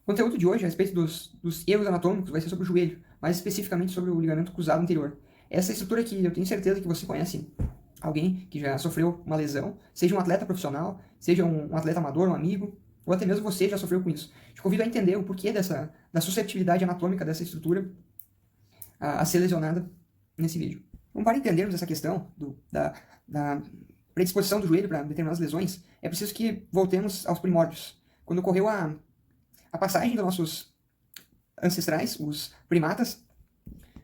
O conteúdo de hoje a respeito dos erros anatômicos vai ser sobre o joelho, mais especificamente sobre o ligamento cruzado anterior. Essa estrutura que eu tenho certeza que você conhece alguém que já sofreu uma lesão, seja um atleta profissional, seja um atleta amador, um amigo, ou até mesmo você já sofreu com isso. Te convido a entender o porquê da susceptibilidade anatômica dessa estrutura a ser lesionada nesse vídeo. Então, para entendermos essa questão da predisposição do joelho para determinadas lesões, é preciso que voltemos aos primórdios. Quando ocorreu a passagem dos nossos ancestrais, os primatas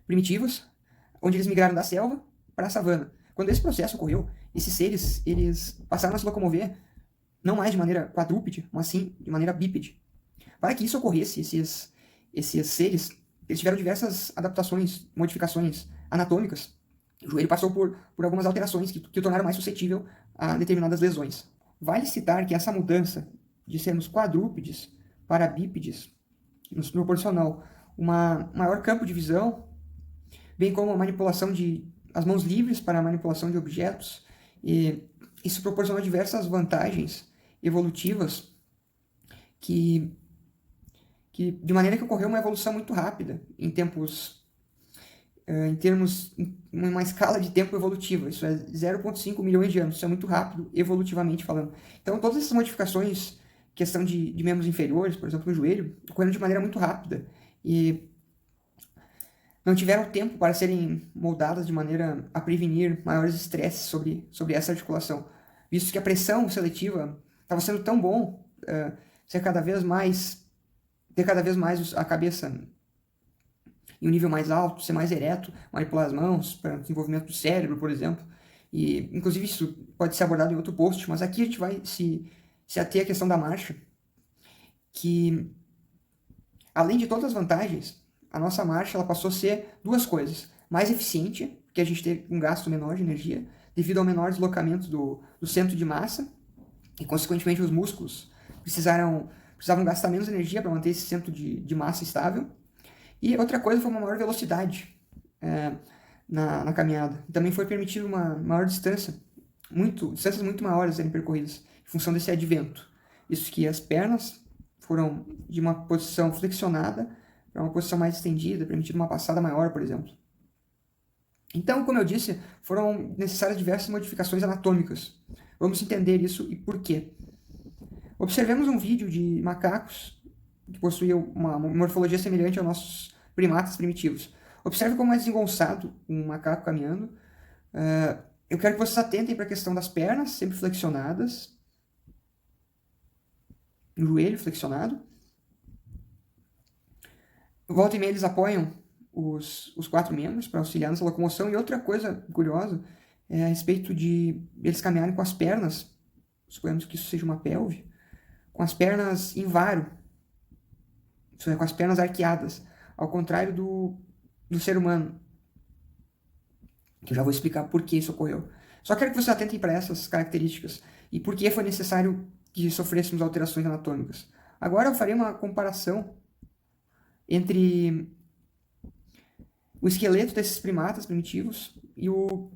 primitivos, onde eles migraram da selva para a savana. Quando esse processo ocorreu, esses seres eles passaram a se locomover não mais de maneira quadrúpede, mas sim de maneira bípede. Para que isso ocorresse, esses seres eles tiveram diversas adaptações, modificações anatômicas. O joelho passou por algumas alterações que o tornaram mais suscetível a determinadas lesões. Vale citar que essa mudança de sermos quadrúpedes para bípedes nos proporcionou um maior campo de visão, bem como a manipulação de as mãos livres para a manipulação de objetos, e isso proporcionou diversas vantagens evolutivas que de maneira que ocorreu uma evolução muito rápida em tempos, em termos, em uma escala de tempo evolutiva. Isso é 0,5 milhões de anos, isso é muito rápido, evolutivamente falando. Então, todas essas modificações, questão de membros inferiores, por exemplo, no joelho, ocorreram de maneira muito rápida e não tiveram tempo para serem moldadas de maneira a prevenir maiores estresses sobre essa articulação, visto que a pressão seletiva estava sendo tão bom, ter cada vez mais a cabeça em um nível mais alto, ser mais ereto, manipular as mãos para o desenvolvimento do cérebro, por exemplo. E, inclusive, isso pode ser abordado em outro post, mas aqui a gente vai se ater à questão da marcha, que, além de todas as vantagens, a nossa marcha ela passou a ser duas coisas. Mais eficiente, porque a gente teve um gasto menor de energia, devido ao menor deslocamento do centro de massa, e, consequentemente, os músculos precisavam gastar menos energia para manter esse centro de massa estável. E outra coisa foi uma maior velocidade na caminhada. Também foi permitido uma maior distância, distâncias muito maiores serem percorridas, em função desse advento. Isso que as pernas foram de uma posição flexionada para uma posição mais estendida, permitindo uma passada maior, por exemplo. Então, como eu disse, foram necessárias diversas modificações anatômicas. Vamos entender isso e por quê. Observemos um vídeo de macacos que possuíam uma morfologia semelhante aos nossos primatas primitivos. Observe como é desengonçado um macaco caminhando. Eu quero que vocês atentem para a questão das pernas, sempre flexionadas, o joelho flexionado. Volta e meia eles apoiam os quatro membros para auxiliar nessa locomoção. E outra coisa curiosa é a respeito de eles caminharem com as pernas, suponhamos que isso seja uma pelve, com as pernas em varo, isso é, com as pernas arqueadas, ao contrário do ser humano, que eu já vou explicar por que isso ocorreu. Só quero que vocês atentem para essas características e por que foi necessário que sofrêssemos alterações anatômicas. Agora eu farei uma comparação entre o esqueleto desses primatas primitivos e o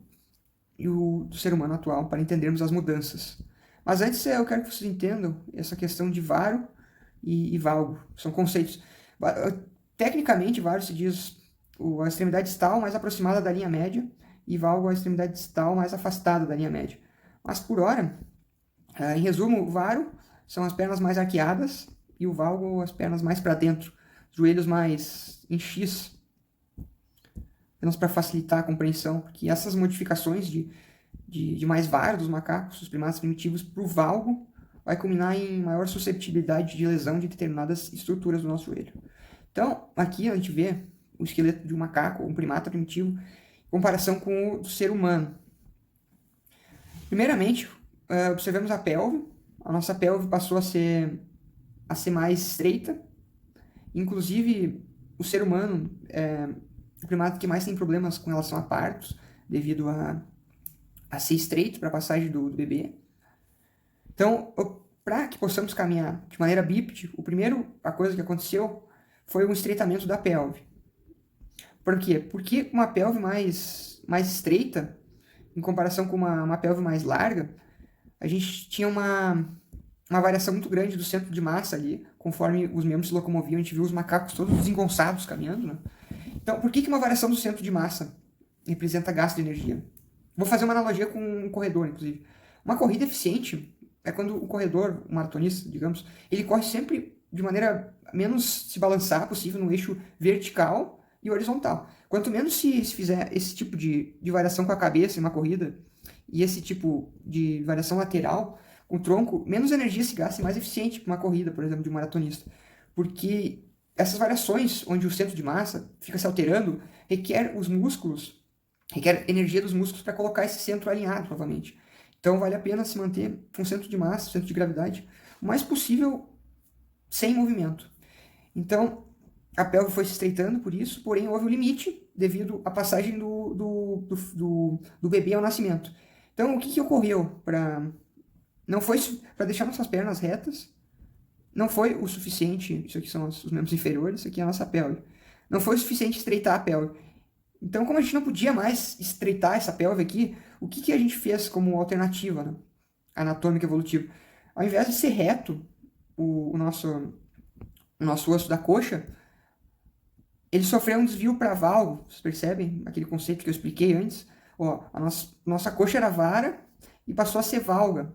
do ser humano atual, para entendermos as mudanças. Mas antes eu quero que vocês entendam essa questão de varo e valgo. São conceitos. Tecnicamente, varo se diz a extremidade distal mais aproximada da linha média e valgo a extremidade distal mais afastada da linha média. Mas por hora, em resumo, o varo são as pernas mais arqueadas e o valgo as pernas mais para dentro, os joelhos mais em X, apenas para facilitar a compreensão, porque essas modificações de mais varo dos macacos, dos primatas primitivos, para o valgo, vai culminar em maior susceptibilidade de lesão de determinadas estruturas do nosso joelho. Então, aqui a gente vê o esqueleto de um macaco, um primata primitivo, em comparação com o do ser humano. Primeiramente, observamos a pelve. A nossa pelve passou a ser mais estreita. Inclusive, o ser humano é o primata que mais tem problemas com relação a partos, devido a ser estreito para a passagem do bebê. Então, para que possamos caminhar de maneira bípede, a coisa que aconteceu foi um estreitamento da pelve. Por quê? Porque uma pelve mais estreita, em comparação com uma pelve mais larga, a gente tinha uma variação muito grande do centro de massa ali, conforme os membros se locomoviam. A gente viu os macacos todos desengonçados caminhando, né? Então, por que uma variação do centro de massa representa gasto de energia? Vou fazer uma analogia com um corredor, inclusive. Uma corrida eficiente é quando o corredor, o maratonista, digamos, ele corre sempre de maneira menos se balançar possível no eixo vertical e horizontal. Quanto menos se fizer esse tipo de variação com a cabeça em uma corrida e esse tipo de variação lateral com o tronco, menos energia se gasta e mais eficiente para uma corrida, por exemplo, de um maratonista. Porque essas variações, onde o centro de massa fica se alterando, requer energia dos músculos para colocar esse centro alinhado novamente. Então vale a pena se manter com o centro de massa, centro de gravidade, o mais possível sem movimento. Então, a pelve foi se estreitando por isso, porém houve um limite devido à passagem do bebê ao nascimento. Então, o que ocorreu? Não foi para deixar nossas pernas retas, não foi o suficiente, isso aqui são os membros inferiores, isso aqui é a nossa pelve. Não foi o suficiente estreitar a pelve. Então, como a gente não podia mais estreitar essa pelve aqui, o que a gente fez como alternativa, né, anatômica evolutiva? Ao invés de ser reto, o nosso osso da coxa, ele sofreu um desvio para valgo, vocês percebem? Aquele conceito que eu expliquei antes. Ó, a nossa coxa era vara e passou a ser valga.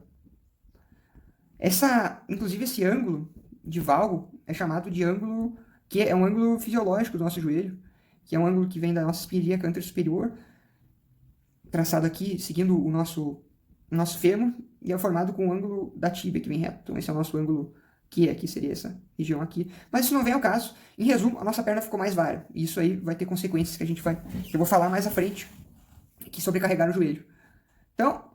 Inclusive esse ângulo de valgo é chamado de ângulo, que é um ângulo fisiológico do nosso joelho, que é um ângulo que vem da nossa espinha anterior superior, traçado aqui, seguindo o nosso fêmur, e é formado com o ângulo da tíbia, que vem reto. Então esse é o nosso ângulo, que aqui seria essa região aqui. Mas isso não vem ao caso. Em resumo, a nossa perna ficou mais vara. E isso aí vai ter consequências que eu vou falar mais à frente, que sobrecarregar o joelho. Então,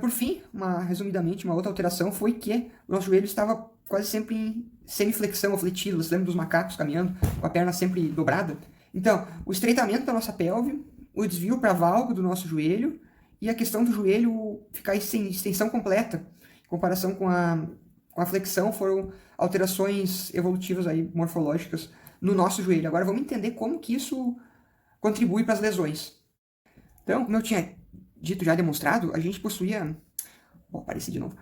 por fim, resumidamente, uma outra alteração foi que o nosso joelho estava quase sempre em semiflexão ou fletido. Você lembra dos macacos caminhando com a perna sempre dobrada? Então, o estreitamento da nossa pelve, o desvio para valgo do nosso joelho e a questão do joelho ficar em extensão completa, em comparação com a flexão, foram alterações evolutivas aí, morfológicas no nosso joelho. Agora vamos entender como que isso contribui para as lesões. Então, como eu tinha dito, já demonstrado, a gente possuía... apareci de novo.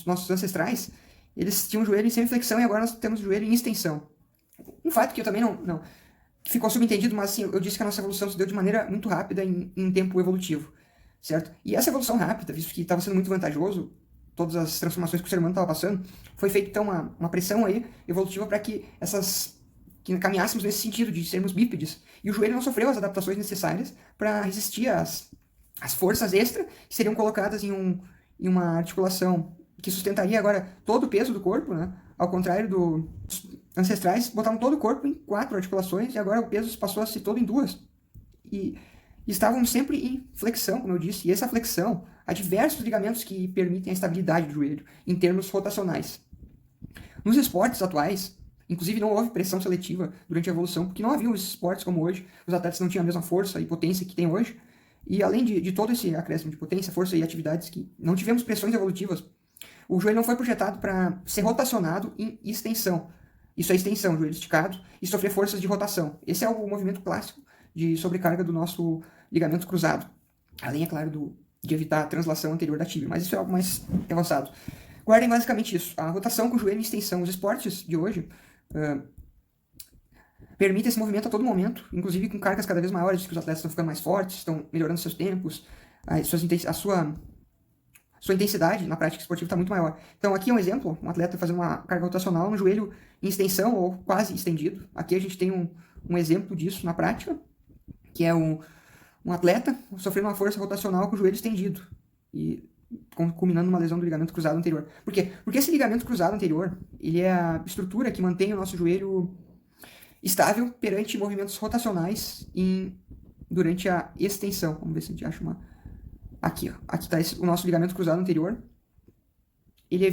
Nossos ancestrais, eles tinham o joelho em semiflexão e agora nós temos o joelho em extensão. Um fato que eu também não que ficou subentendido, mas assim, eu disse que a nossa evolução se deu de maneira muito rápida em tempo evolutivo, certo? E essa evolução rápida, visto que estava sendo muito vantajoso, todas as transformações que o ser humano estava passando, foi feita então uma pressão aí evolutiva para que caminhássemos nesse sentido de sermos bípedes. E o joelho não sofreu as adaptações necessárias para resistir às forças extra que seriam colocadas em uma articulação que sustentaria agora todo o peso do corpo, né? Ao contrário dos ancestrais, botavam todo o corpo em 4 articulações e agora o peso passou a ser todo em 2. E estavam sempre em flexão, como eu disse, e essa flexão, há diversos ligamentos que permitem a estabilidade do joelho, em termos rotacionais. Nos esportes atuais, inclusive não houve pressão seletiva durante a evolução, porque não havia os esportes como hoje, os atletas não tinham a mesma força e potência que tem hoje, e além de todo esse acréscimo de potência, força e atividades que não tivemos pressões evolutivas, o joelho não foi projetado para ser rotacionado em extensão. Isso é extensão, joelho esticado, e sofrer forças de rotação. Esse é o movimento clássico de sobrecarga do nosso ligamento cruzado. Além, é claro, de evitar a translação anterior da tíbia, mas isso é algo mais avançado. Guardem basicamente isso, a rotação com o joelho em extensão. Os esportes de hoje permitem esse movimento a todo momento, inclusive com cargas cada vez maiores, que os atletas estão ficando mais fortes, estão melhorando seus tempos, a sua intensidade na prática esportiva está muito maior. Então aqui é um exemplo, um atleta fazendo uma carga rotacional no joelho em extensão ou quase estendido. Aqui a gente tem um exemplo disso na prática, que é um atleta sofrendo uma força rotacional com o joelho estendido e culminando numa lesão do ligamento cruzado anterior. Por quê? Porque esse ligamento cruzado anterior, ele é a estrutura que mantém o nosso joelho estável perante movimentos rotacionais durante a extensão. Vamos ver se a gente acha uma... Aqui está o nosso ligamento cruzado anterior. Ele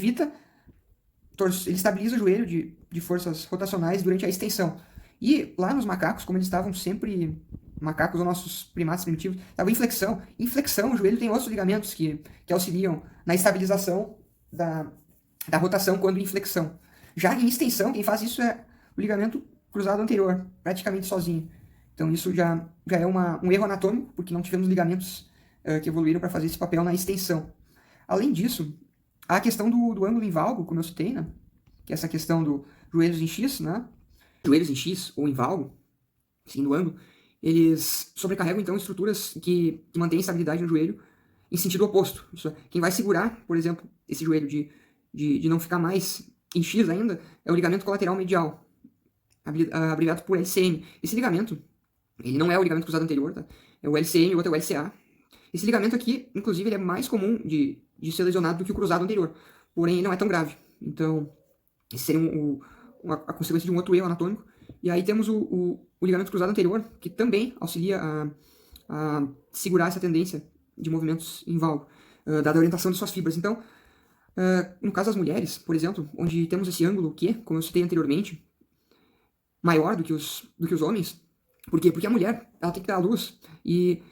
estabiliza o joelho de forças rotacionais durante a extensão. E lá nos macacos, como eles estavam sempre... Macacos ou nossos primatas primitivos, estavam em flexão. Em flexão, o joelho tem outros ligamentos que auxiliam na estabilização da rotação quando em flexão. Já em extensão, quem faz isso é o ligamento cruzado anterior, praticamente sozinho. Então isso já é um erro anatômico, porque não tivemos ligamentos que evoluíram para fazer esse papel na extensão. Além disso, A questão do ângulo em valgo, como eu citei, né? Que é essa questão do joelhos em X, né? Joelhos em X ou em valgo, sim, do ângulo, eles sobrecarregam, então, estruturas que mantêm estabilidade no joelho em sentido oposto. Isso é, quem vai segurar, por exemplo, esse joelho de não ficar mais em X ainda, é o ligamento colateral medial, abreviado por LCM. Esse ligamento, ele não é o ligamento cruzado anterior, tá? É o LCM, o outro é o LCA. Esse ligamento aqui, inclusive, ele é mais comum de ser lesionado do que o cruzado anterior. Porém, ele não é tão grave. Então, esse seria a consequência de um outro erro anatômico. E aí temos o ligamento cruzado anterior, que também auxilia a segurar essa tendência de movimentos em valgo, dada a orientação de suas fibras. Então, no caso das mulheres, por exemplo, onde temos esse ângulo Q, como eu citei anteriormente, maior do que os homens. Por quê? Porque a mulher, ela tem que dar à luz, e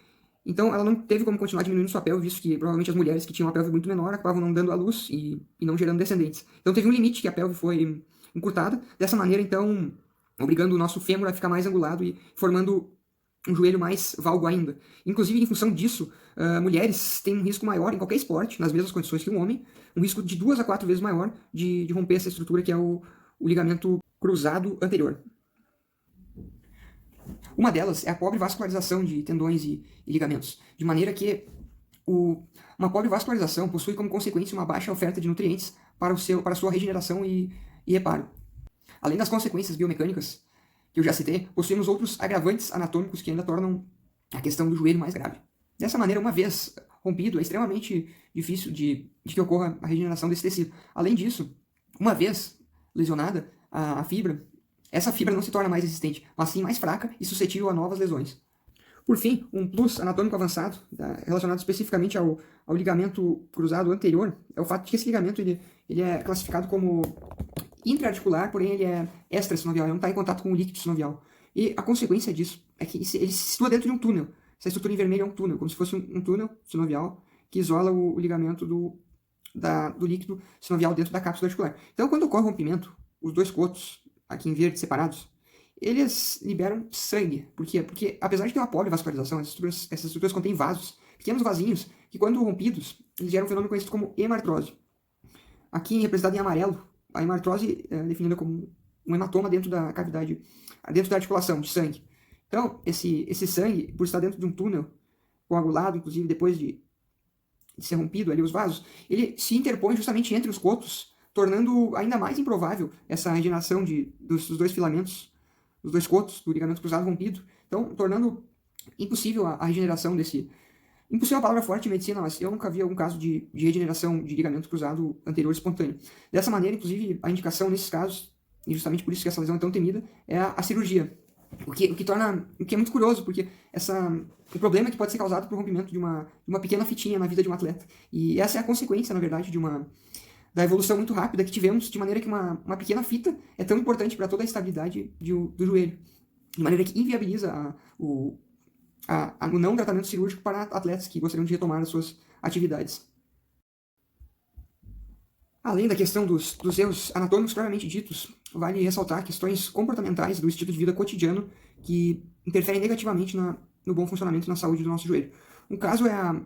então ela não teve como continuar diminuindo sua pelve, visto que provavelmente as mulheres que tinham uma pelve muito menor acabavam não dando à luz e não gerando descendentes. Então teve um limite que a pelve foi encurtada, dessa maneira, então, obrigando o nosso fêmur a ficar mais angulado e formando um joelho mais valgo ainda. Inclusive, em função disso, mulheres têm um risco maior em qualquer esporte, nas mesmas condições que um homem, um risco de 2 a 4 vezes maior de romper essa estrutura que é o ligamento cruzado anterior. Uma delas é a pobre vascularização de tendões e ligamentos, de maneira que uma pobre vascularização possui como consequência uma baixa oferta de nutrientes para a sua regeneração e reparo. Além das consequências biomecânicas que eu já citei, possuímos outros agravantes anatômicos que ainda tornam a questão do joelho mais grave. Dessa maneira, uma vez rompido, é extremamente difícil de que ocorra a regeneração desse tecido. Além disso, uma vez lesionada a fibra, essa fibra não se torna mais resistente, mas sim mais fraca e suscetível a novas lesões. Por fim, um plus anatômico avançado, relacionado especificamente ao ligamento cruzado anterior, é o fato de que esse ligamento ele é classificado como intraarticular, porém ele é extrasinovial, ele não está em contato com o líquido sinovial. E a consequência disso é que ele se situa dentro de um túnel. Essa estrutura em vermelho é um túnel, como se fosse um túnel sinovial que isola o ligamento do líquido sinovial dentro da cápsula articular. Então, quando ocorre o rompimento, os dois cotos, aqui em verde, separados, eles liberam sangue. Por quê? Porque, apesar de ter uma polivascularização, essas estruturas contêm vasos, pequenos vasinhos, que quando rompidos, eles geram um fenômeno conhecido como hemartrose. Aqui representado em amarelo, a hemartrose é definida como um hematoma dentro da cavidade, dentro da articulação, de sangue. Então, esse sangue, por estar dentro de um túnel, coagulado, inclusive depois de ser rompido ali os vasos, ele se interpõe justamente entre os cotos, tornando ainda mais improvável essa regeneração dos dois filamentos, dos dois cotos, do ligamento cruzado rompido. Então, tornando impossível a regeneração desse... Impossível é uma palavra forte em medicina, mas eu nunca vi algum caso de regeneração de ligamento cruzado anterior espontâneo. Dessa maneira, inclusive, a indicação nesses casos, e justamente por isso que essa lesão é tão temida, é a cirurgia. O que é muito curioso, porque o problema é que pode ser causado por rompimento de uma pequena fitinha na vida de um atleta. E essa é a consequência, na verdade, da evolução muito rápida que tivemos, de maneira que uma pequena fita é tão importante para toda a estabilidade do joelho. De maneira que inviabiliza o não tratamento cirúrgico para atletas que gostariam de retomar as suas atividades. Além da questão dos erros anatômicos propriamente ditos, vale ressaltar questões comportamentais do estilo de vida cotidiano que interferem negativamente no bom funcionamento e na saúde do nosso joelho. Um caso é a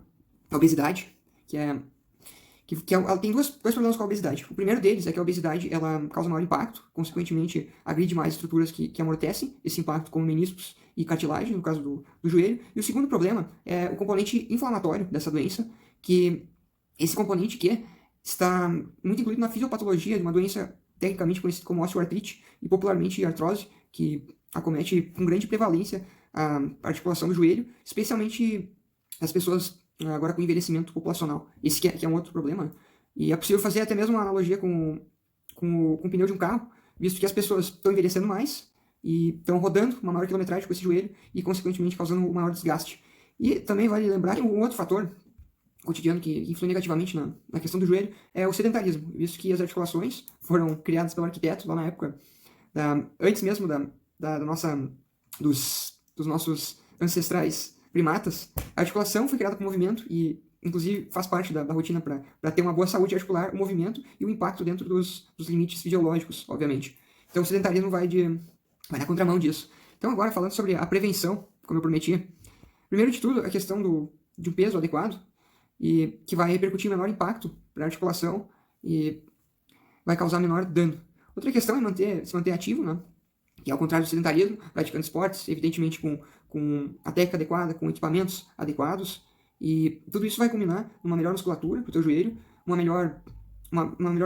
obesidade, tem dois problemas com a obesidade. O primeiro deles é que a obesidade ela causa maior impacto, consequentemente agride mais estruturas que amortecem esse impacto, como meniscos e cartilagem, no caso do joelho. E o segundo problema é o componente inflamatório dessa doença, que esse componente que está muito incluído na fisiopatologia de uma doença tecnicamente conhecida como osteoartrite e popularmente artrose, que acomete com grande prevalência a articulação do joelho, especialmente as pessoas agora com envelhecimento populacional. Esse que é um outro problema. E é possível fazer até mesmo uma analogia com o pneu de um carro, visto que as pessoas estão envelhecendo mais e estão rodando uma maior quilometragem com esse joelho e, consequentemente, causando um maior desgaste. E também vale lembrar que um outro fator cotidiano que influi negativamente na questão do joelho é o sedentarismo, visto que as articulações foram criadas pelo arquiteto lá na época, antes mesmo dos nossos ancestrais primatas. A articulação foi criada com movimento e, inclusive, faz parte da rotina para ter uma boa saúde articular, o movimento e o impacto dentro dos limites fisiológicos, obviamente. Então, o sedentarismo vai na contramão disso. Então, agora, falando sobre a prevenção, como eu prometi, primeiro de tudo, a questão de um peso adequado, e que vai repercutir em menor impacto para a articulação e vai causar menor dano. Outra questão é se manter ativo, né? Que ao contrário do sedentarismo, praticando esportes, evidentemente com a técnica adequada, com equipamentos adequados, e tudo isso vai culminar numa melhor musculatura para o teu joelho, uma melhor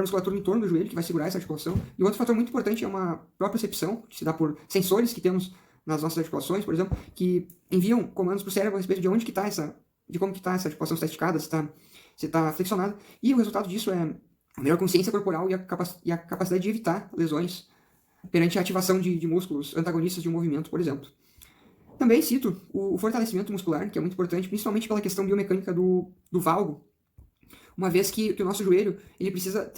musculatura em torno do joelho, que vai segurar essa articulação. E outro fator muito importante é uma propriocepção, que se dá por sensores que temos nas nossas articulações, por exemplo, que enviam comandos para o cérebro a respeito de onde que está de como que está essa articulação, se está esticada, se está flexionada. E o resultado disso é a melhor consciência corporal e a capacidade de evitar lesões perante a ativação de músculos antagonistas de um movimento, por exemplo. Também cito o fortalecimento muscular, que é muito importante, principalmente pela questão biomecânica do valgo, uma vez que o nosso joelho ele precisa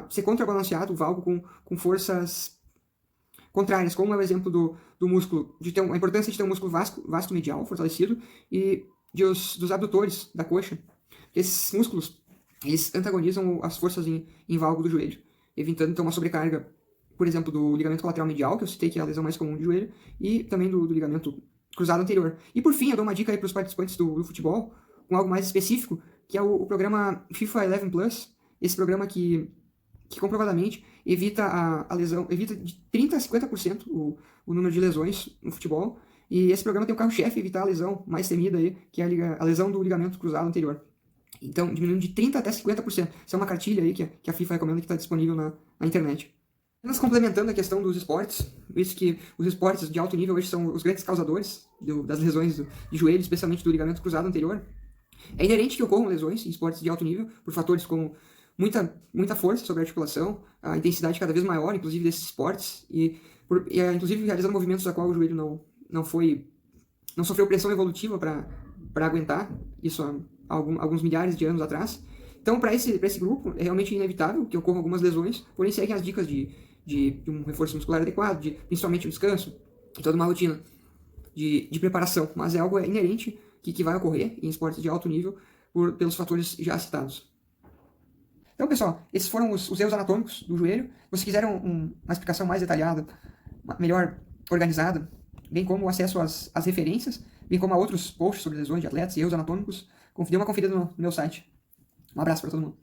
ser contrabalanceado, o valgo, com forças contrárias, como é o exemplo do músculo, a importância de ter um músculo vasto medial fortalecido e dos abdutores da coxa. Esses músculos eles antagonizam as forças em valgo do joelho, evitando então uma sobrecarga, por exemplo, do ligamento colateral medial, que eu citei que é a lesão mais comum de joelho, e também do ligamento cruzado anterior. E por fim, eu dou uma dica aí para os participantes do futebol, com algo mais específico, que é o programa FIFA 11 Plus, esse programa que comprovadamente evita a lesão, evita de 30% a 50% o número de lesões no futebol, e esse programa tem o carro-chefe, evitar a lesão mais temida aí, que é a lesão do ligamento cruzado anterior. Então, diminuindo de 30% até 50%. Isso é uma cartilha aí que a FIFA recomenda, que está disponível na internet. Mas complementando a questão dos esportes, visto que os esportes de alto nível hoje são os grandes causadores das lesões de joelho, especialmente do ligamento cruzado anterior, é inerente que ocorram lesões em esportes de alto nível por fatores como muita força sobre a articulação, a intensidade cada vez maior, inclusive desses esportes, inclusive realizando movimentos a qual o joelho não sofreu pressão evolutiva para aguentar isso há alguns milhares de anos atrás. Então, para esse grupo, é realmente inevitável que ocorram algumas lesões, porém seguem as dicas de um reforço muscular adequado, principalmente o descanso, e toda uma rotina de preparação. Mas é algo inerente que vai ocorrer em esportes de alto nível pelos fatores já citados. Então, pessoal, esses foram os erros anatômicos do joelho. Se vocês quiserem uma explicação mais detalhada, melhor organizada, bem como o acesso às referências, bem como a outros posts sobre lesões de atletas e erros anatômicos, dê uma conferida no meu site. Um abraço para todo mundo.